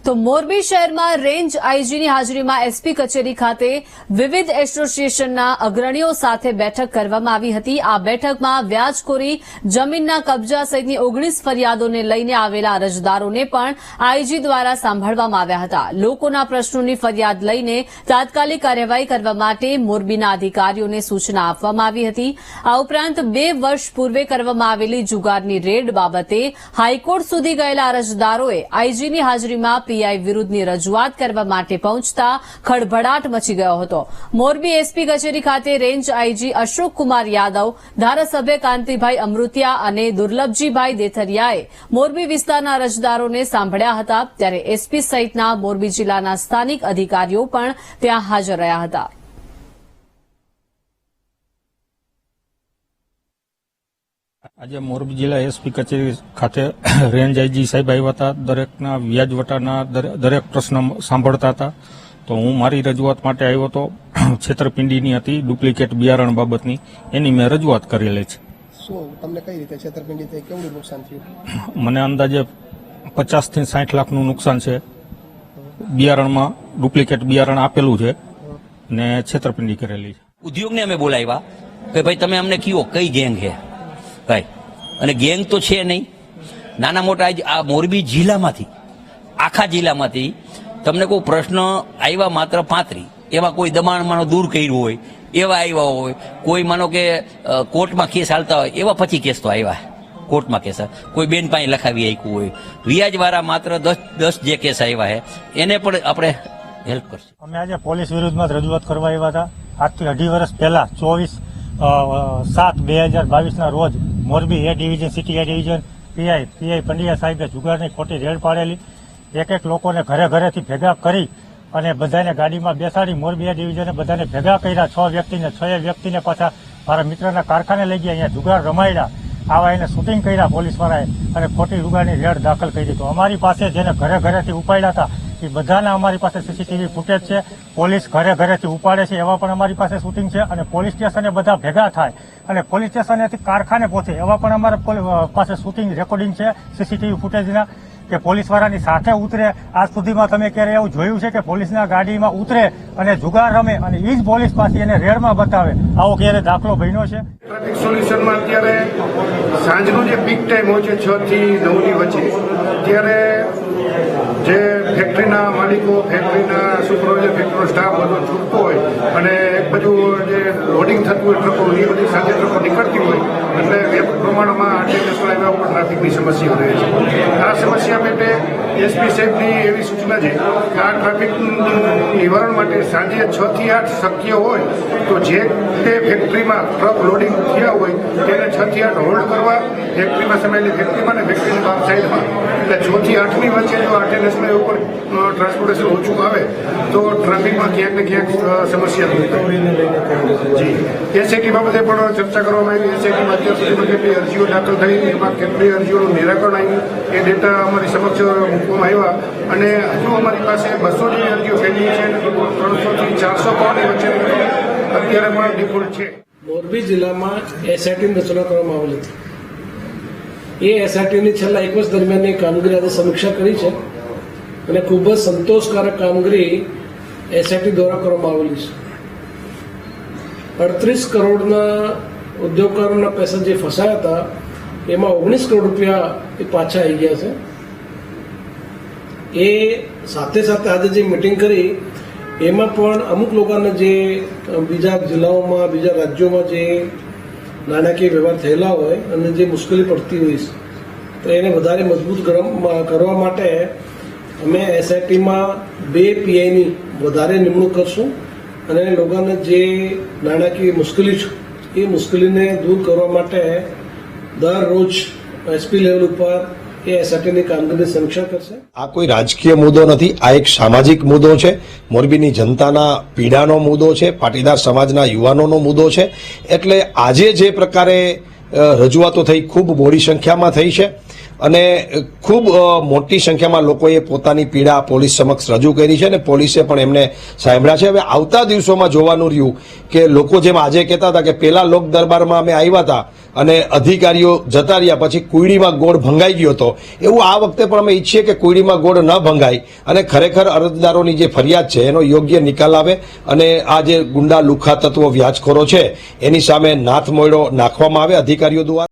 તો મોરબી શહેરમાં રેન્જ આઈજીની હાજરીમાં એસપી કચેરી ખાતે વિવિધ એસોસિએશનના અગ્રણીઓ સાથે બેઠક કરવામાં આવી હતી। આ બેઠકમાં વ્યાજખોરી, જમીનના કબજા સહિતની 19 ફરિયાદોને લઈને આવેલા અરજદારોને પણ આઈજી દ્વારા સાંભળવામાં આવ્યા હતા। લોકોના પ્રશ્નોની ફરિયાદ લઈને તાત્કાલિક કાર્યવાહી કરવા માટે મોરબીના અધિકારીઓને સૂચના આપવામાં આવી હતી। આ ઉપરાંત 2 વર્ષ પૂર્વે કરવામાં આવેલી જુગારની રેડ બાબતે હાઈકોર્ટ સુધી ગયેલા અરજદારોએ આઈજીની હાજરીમાં પીઆઈ વિરુદ્ધની રજૂઆત કરવા માટે પહોંચતા ખળભળાટ મચી ગયો હતો। મોરબી એસપી કચેરી ખાતે રેન્જ આઈજી અશોક કુમાર યાદવ, ધારાસભ્ય કાંતિભાઈ અમૃતિયા અને દુર્લભજીભાઈ દેથરિયાએ મોરબી વિસ્તારના અરજદારોને સાંભળ્યા હતા। ત્યારે એસપી સહિતના મોરબી જિલ્લાના સ્થાનિક અધિકારીઓ પણ ત્યાં હાજર રહ્યા હતા। આજે મોરબી જિલ્લા એસપી કચેરી ખાતે રેન્જ આઈજી સાહેબ આવ્યા હતા। દરેકના વ્યાજવટાના દરેક પ્રશ્ન સાંભળતા હતા। તો હું મારી રજૂઆત માટે આવ્યો હતો। છેતરપિંડીની હતી, ડુપ્લિકેટ બિયારણ બાબતની, એની મેં રજૂઆત કરેલી છે। શું તમને કઈ રીતે છેતરપિંડી થઈ, કેવડું નુકસાન થયું? મને અંદાજે 50 થી 60 લાખનું નુકસાન છે। બિયારણમાં ડુપ્લિકેટ બિયારણ આપેલું છે ને છેતરપિંડી કરેલી છે। ઉદ્યોગને અમે બોલાવ્યા કે ભાઈ તમે અમને કયો કઈ ગેંગ છે ભાઈ, અને ગેંગ તો છે નહીં। નાના મોટા આ મોરબી જિલ્લામાંથી, આખા જિલ્લામાંથી તમને કોઈ પ્રશ્ન આવ્યા માત્ર 35, એવા કોઈ દબાણમાંનો દૂર કર્યું હોય એવા આવ્યા હોય, કોઈ માનો કે કોર્ટમાં કેસ હાલતા હોય એવા 25 કેસ તો આવ્યા કોર્ટમાં કેસ, કોઈ બેન પાસે લખાવી આપ્યું હોય, વ્યાજવાળા માત્ર 10 જે કેસ આવ્યા છે એને પણ આપણે હેલ્પ કરશું। અમે આજે પોલીસ વિરુદ્ધમાં રજૂઆત કરવા આવ્યા હતા। આજથી 2.5 વર્ષ પહેલા 24/7/2022 રોજ મોરબી એ ડિવિઝન, સિટી એ ડિવિઝન પીઆઈ પંડ્યા સાહેબે જુગારની ખોટી રેડ પાડેલી। એક લોકોને ઘરે ઘરેથી ભેગા કરી અને બધાને ગાડીમાં બેસાડી મોરબી એ ડિવિઝને બધાને ભેગા કર્યા। 6 વ્યક્તિને, 6 વ્યક્તિને પાછા મારા મિત્રના કારખાને લઈ ગયા, અહીંયા જુગાર રમાડ્યા, આવા એને શૂટિંગ કર્યા પોલીસવાળાએ અને ખોટી જુગારની રેડ દાખલ કરી। તો અમારી પાસે જેને ઘરે ઘરેથી ઉપાડ્યા હતા એ બધાના અમારી પાસે સીસીટીવી ફૂટેજ છે। પોલીસ ઘરે ઘરેથી ઉપાડે છે એવા પણ અમારી પાસે શૂટિંગ છે, અને પોલીસ સ્ટેશને બધા ભેગા થાય અને પોલીસ સ્ટેશનેથી કારખાને પહોંચે એવા પણ અમારા પાસે શૂટિંગ રેકોર્ડિંગ છે સીસીટીવી ફૂટેજના, કે પોલીસવાળાની સાથે ઉતરે। આજ સુધીમાં તમે ક્યારે એવું જોયું છે કે પોલીસના ગાડીમાં ઉતરે અને જુગાર રમે અને એ જ પોલીસ પાછી એને રેડમાં બતાવે? આવો ક્યારે દાખલો બન્યો છે? ટ્રાફિક સોલ્યુશનમાં અત્યારે સાંજનો જે પીક ટાઈમ હોય છે 6 થી 9 ની વચ્ચે, ત્યારે જે ફેક્ટરીના માલિકો, ફેક્ટરીના સુપરવાઇઝર, ફેક્ટરીનો સ્ટાફ બધો છૂટતો હોય અને એક બાજુ જે લોડિંગ થતું હોય ટ્રકો, એ બધી સાથે ટ્રકો નીકળતી હોય એટલે વ્યાપક પ્રમાણમાં નેશનલ હાઈવે ઉપર ટ્રાફિકની સમસ્યા રહે છે। આ સમસ્યા પેટે એસપી સાહેબની એવી સૂચના છે કે આ ટ્રાફિકનું નિવારણ માટે સાંજે 6 થી 8 શક્ય હોય તો જે તે ફેક્ટરીમાં ટ્રક લોડિંગ થયા હોય તેને 6 થી 8 હોલ્ડ કરવા, ફેક્ટરીમાં સમાયેલી ફેક્ટરીમાં ને ફેક્ટરીની બહાર સાઈડમાં, એટલે 6 થી 8 ની વચ્ચે જો નેશનલ હાઈવે ઉપર ટ્રાન્સપોર્ટેશન ઓછું આવે તો ટ્રાફિકમાં ક્યાંક ને ક્યાંક સમસ્યા દૂર થાય। જી, એસઆઈટી બાબતે પણ ચર્ચા કરવામાં આવી। એસઆઈટીમાં અત્યાર સુધીમાં કેટલી અરજીઓ દાખલ થઈ, એમાં કેટલી અરજીઓનું નિરાકરણ આવ્યું એ ડેટા અમારી સમક્ષ મૂકવામાં આવ્યા, અને હજુ અમારી પાસે 200 જેવી અરજીઓ પેન્ડિંગ છે અને 300 થી 400 કરોડની વચ્ચે અત્યારે પણ ડિફોલ્ટ છે। મોરબી જિલ્લામાં એસઆઈટીની રચના કરવામાં આવેલી હતી। એ એસઆઈટીની છેલ્લા 1 વર્ષ દરમિયાનની કામગીરી આજે સમીક્ષા કરી છે અને ખૂબ જ સંતોષકારક કામગીરી એસઆઈટી દ્વારા કરવામાં આવેલી છે। 38 કરોડના ઉદ્યોગકારોના પૈસા જે ફસાયા હતા એમાં 19 કરોડ રૂપિયા એ પાછા આવી ગયા છે। એ સાથે સાથે આજે જે મિટિંગ કરી એમાં પણ અમુક લોકોને જે બીજા જિલ્લાઓમાં, બીજા રાજ્યોમાં જે નાણાકીય વ્યવહાર થયેલા હોય અને જે મુશ્કેલી પડતી હોય તો એને વધારે મજબૂત કરવા માટે અમે એસઆઈટીમાં 2 પીઆઈની વધારે નિમણૂક કરશું અને લોકોને જે નાણાકીય મુશ્કેલી છે એ મુશ્કેલીને દૂર કરવા માટે દરરોજ એસપી લેવલ ઉપર એ એસઆઈટીની કામગીરીની સમીક્ષા કરશે। આ કોઈ રાજકીય મુદ્દો નથી, આ એક સામાજિક મુદ્દો છે, મોરબીની જનતાના પીડાનો મુદ્દો છે, પાટીદાર સમાજના યુવાનોનો મુદ્દો છે। એટલે આજે જે પ્રકારે રજૂઆતો થઈ ખૂબ મોટી સંખ્યામાં થઈ છે અને ખૂબ મોટી સંખ્યામાં લોકોએ પોતાની પીડા પોલીસ સમક્ષ રજૂ કરી છે અને પોલીસે પણ એમને સાંભળ્યા છે। હવે આવતા દિવસોમાં જોવાનું રહ્યું કે લોકો જેમ આજે કહેતા હતા કે પહેલા લોક દરબારમાં અમે આવ્યા હતા અને અધિકારીઓ જતા રહ્યા પછી કુઈડીમાં ગોળ ભંગાઈ ગયો હતો, એવું આ વખતે પણ અમે ઈચ્છીએ કે કુઈડીમાં ગોળ ન ભંગાય અને ખરેખર અરજદારોની જે ફરિયાદ છે એનો યોગ્ય નિકાલ આવે અને આ જે ગુંડા લુખ્ખા તત્વો વ્યાજખોરો છે એની સામે નાથ મોયડો નાખવામાં આવે અધિકારીઓ દ્વારા.